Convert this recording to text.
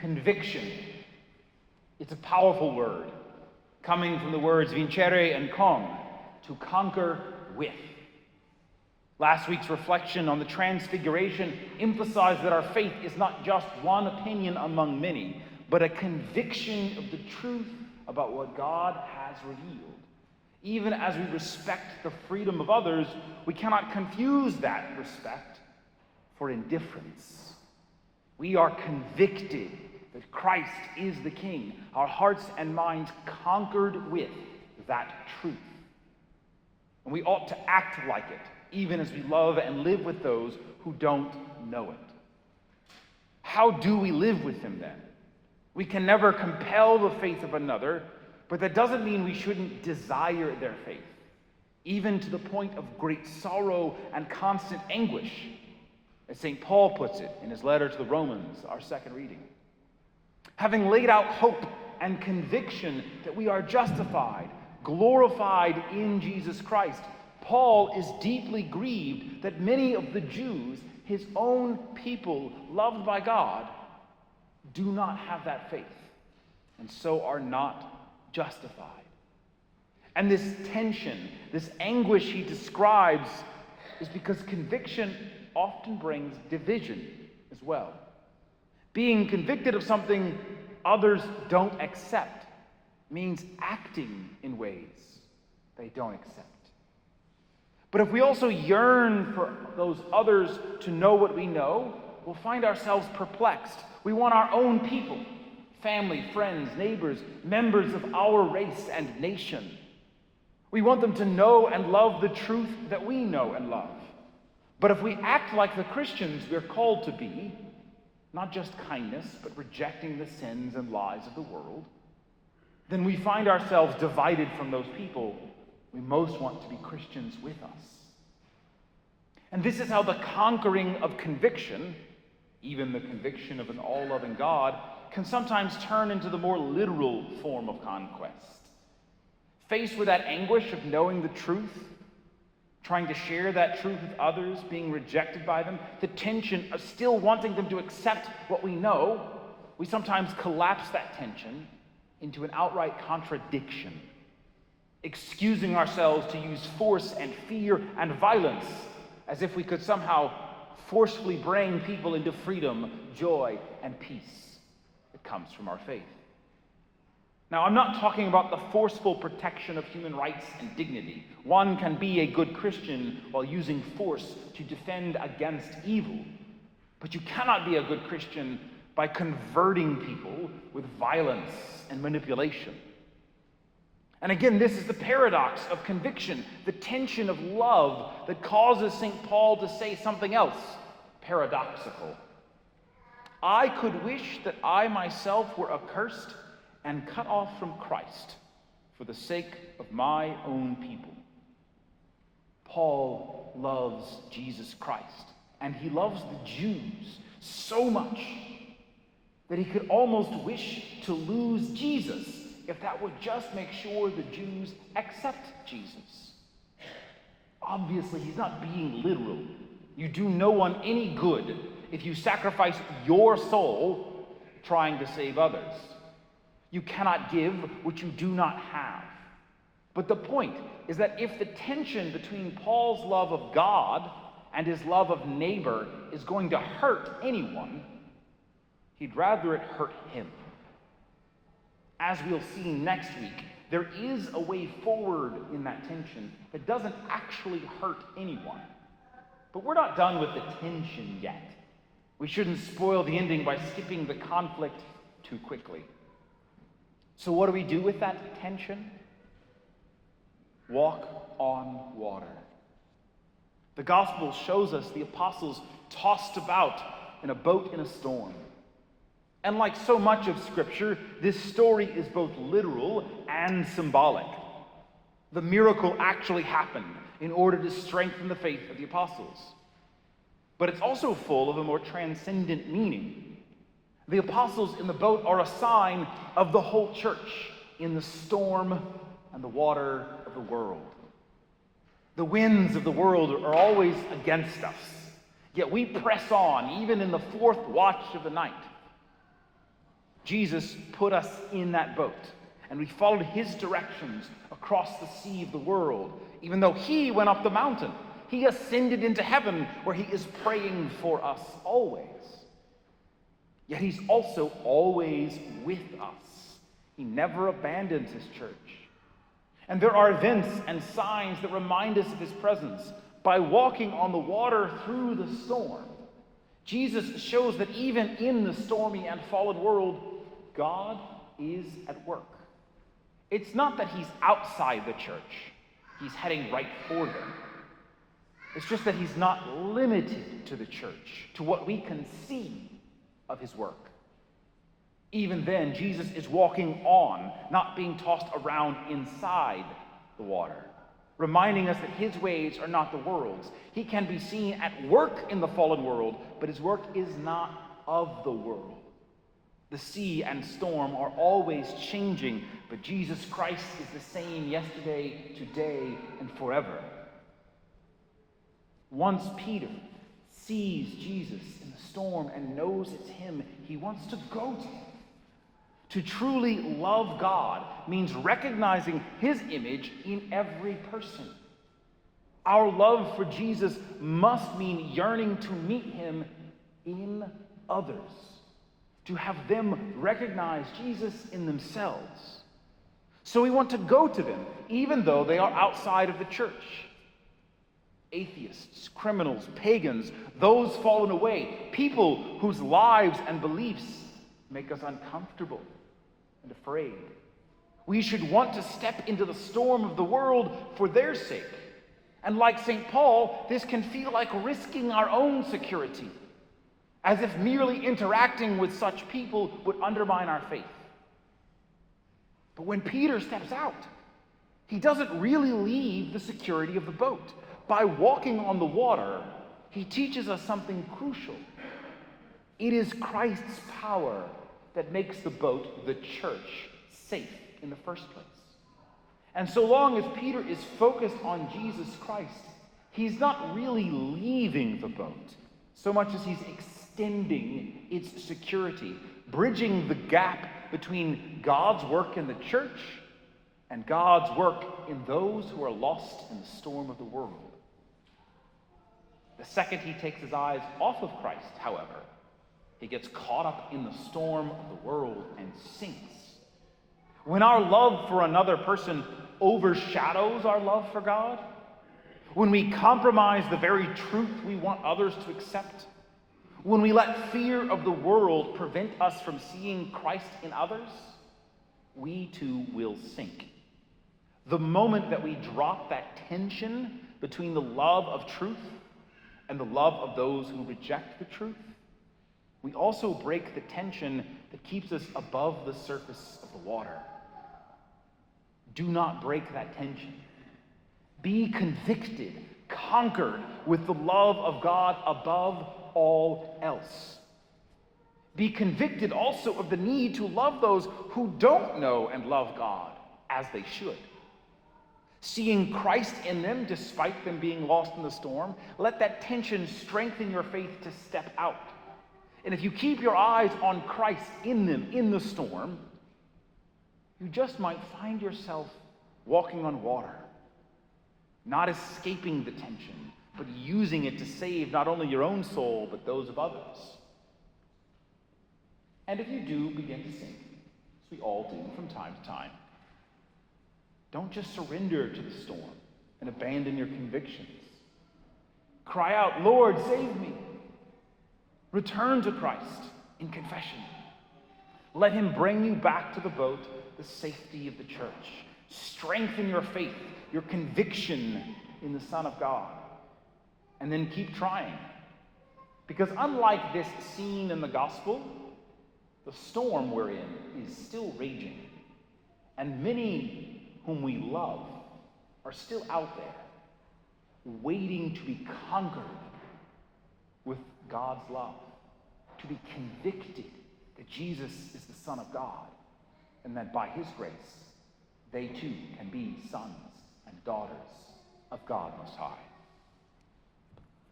Conviction. It's a powerful word, coming from the words vincere and con, to conquer with. Last week's reflection on the Transfiguration emphasized that our faith is not just one opinion among many, but a conviction of the truth about what God has revealed. Even as we respect the freedom of others, we cannot confuse that respect for indifference. We are convicted that Christ is the King, our hearts and minds conquered with that truth. And we ought to act like it, even as we love and live with those who don't know it. How do we live with him then? We can never compel the faith of another, but that doesn't mean we shouldn't desire their faith, even to the point of great sorrow and constant anguish, as St. Paul puts it in his letter to the Romans, our second reading. Having laid out hope and conviction that we are justified, glorified in Jesus Christ, Paul is deeply grieved that many of the Jews, his own people loved by God, do not have that faith, and so are not justified. And this tension, this anguish he describes, is because conviction often brings division as well. Being convicted of something others don't accept means acting in ways they don't accept. But if we also yearn for those others to know what we know, we'll find ourselves perplexed. We want our own people, family, friends, neighbors, members of our race and nation. We want them to know and love the truth that we know and love. But if we act like the Christians we're called to be, not just kindness, but rejecting the sins and lies of the world, then we find ourselves divided from those people we most want to be Christians with us. And this is how the conquering of conviction, even the conviction of an all-loving God, can sometimes turn into the more literal form of conquest. Faced with that anguish of knowing the truth, trying to share that truth with others, being rejected by them, the tension of still wanting them to accept what we know, we sometimes collapse that tension into an outright contradiction, excusing ourselves to use force and fear and violence as if we could somehow forcefully bring people into freedom, joy, and peace that comes from our faith. Now, I'm not talking about the forceful protection of human rights and dignity. One can be a good Christian while using force to defend against evil. But you cannot be a good Christian by converting people with violence and manipulation. And again, this is the paradox of conviction, the tension of love that causes St. Paul to say something else paradoxical. I could wish that I myself were accursed and cut off from Christ for the sake of my own people. Paul loves Jesus Christ, and he loves the Jews so much that he could almost wish to lose Jesus if that would just make sure the Jews accept Jesus. Obviously, he's not being literal. You do no one any good if you sacrifice your soul trying to save others. You cannot give what you do not have. But the point is that if the tension between Paul's love of God and his love of neighbor is going to hurt anyone, he'd rather it hurt him. As we'll see next week, there is a way forward in that tension that doesn't actually hurt anyone. But we're not done with the tension yet. We shouldn't spoil the ending by skipping the conflict too quickly. So what do we do with that tension? Walk on water. The gospel shows us the apostles tossed about in a boat in a storm. And like so much of Scripture, this story is both literal and symbolic. The miracle actually happened in order to strengthen the faith of the apostles. But it's also full of a more transcendent meaning. The apostles in the boat are a sign of the whole church in the storm and the water of the world. The winds of the world are always against us, yet we press on even in the fourth watch of the night. Jesus put us in that boat, and we followed his directions across the sea of the world, even though he went up the mountain. He ascended into heaven, where he is praying for us always. Yet he's also always with us. He never abandons his church. And there are events and signs that remind us of his presence. By walking on the water through the storm, Jesus shows that even in the stormy and fallen world, God is at work. It's not that he's outside the church. He's heading right for them. It's just that he's not limited to the church, to what we can see of his work. Even then, Jesus is walking on, not being tossed around inside the water, reminding us that his ways are not the world's. He can be seen at work in the fallen world, but his work is not of the world. The sea and storm are always changing, but Jesus Christ is the same yesterday, today, and forever. Once Peter sees Jesus in the storm and knows it's him, he wants to go to him. To truly love God means recognizing his image in every person. Our love for Jesus must mean yearning to meet him in others, to have them recognize Jesus in themselves. So we want to go to them, even though they are outside of the church. Atheists, criminals, pagans, those fallen away, people whose lives and beliefs make us uncomfortable and afraid. We should want to step into the storm of the world for their sake. And like St. Paul, this can feel like risking our own security, as if merely interacting with such people would undermine our faith. But when Peter steps out, he doesn't really leave the security of the boat. By walking on the water, he teaches us something crucial. It is Christ's power that makes the boat, the church, safe in the first place. And so long as Peter is focused on Jesus Christ, he's not really leaving the boat so much as he's extending its security, bridging the gap between God's work in the church and God's work in those who are lost in the storm of the world. The second he takes his eyes off of Christ, however, he gets caught up in the storm of the world and sinks. When our love for another person overshadows our love for God, when we compromise the very truth we want others to accept, when we let fear of the world prevent us from seeing Christ in others, we too will sink. The moment that we drop that tension between the love of truth and the love of those who reject the truth, we also break the tension that keeps us above the surface of the water. Do not break that tension. Be convicted, conquered with the love of God above all else. Be convicted also of the need to love those who don't know and love God as they should. Seeing Christ in them despite them being lost in the storm, let that tension strengthen your faith to step out. And if you keep your eyes on Christ in them, in the storm, you just might find yourself walking on water, not escaping the tension, but using it to save not only your own soul, but those of others. And if you do begin to sink, as we all do from time to time, don't just surrender to the storm and abandon your convictions. Cry out, "Lord, save me." Return to Christ in confession. Let him bring you back to the boat, the safety of the church. Strengthen your faith, your conviction in the Son of God. And then keep trying. Because unlike this scene in the gospel, the storm we're in is still raging. And many whom we love are still out there, waiting to be conquered with God's love, to be convicted that Jesus is the Son of God, and that by his grace, they too can be sons and daughters of God Most High.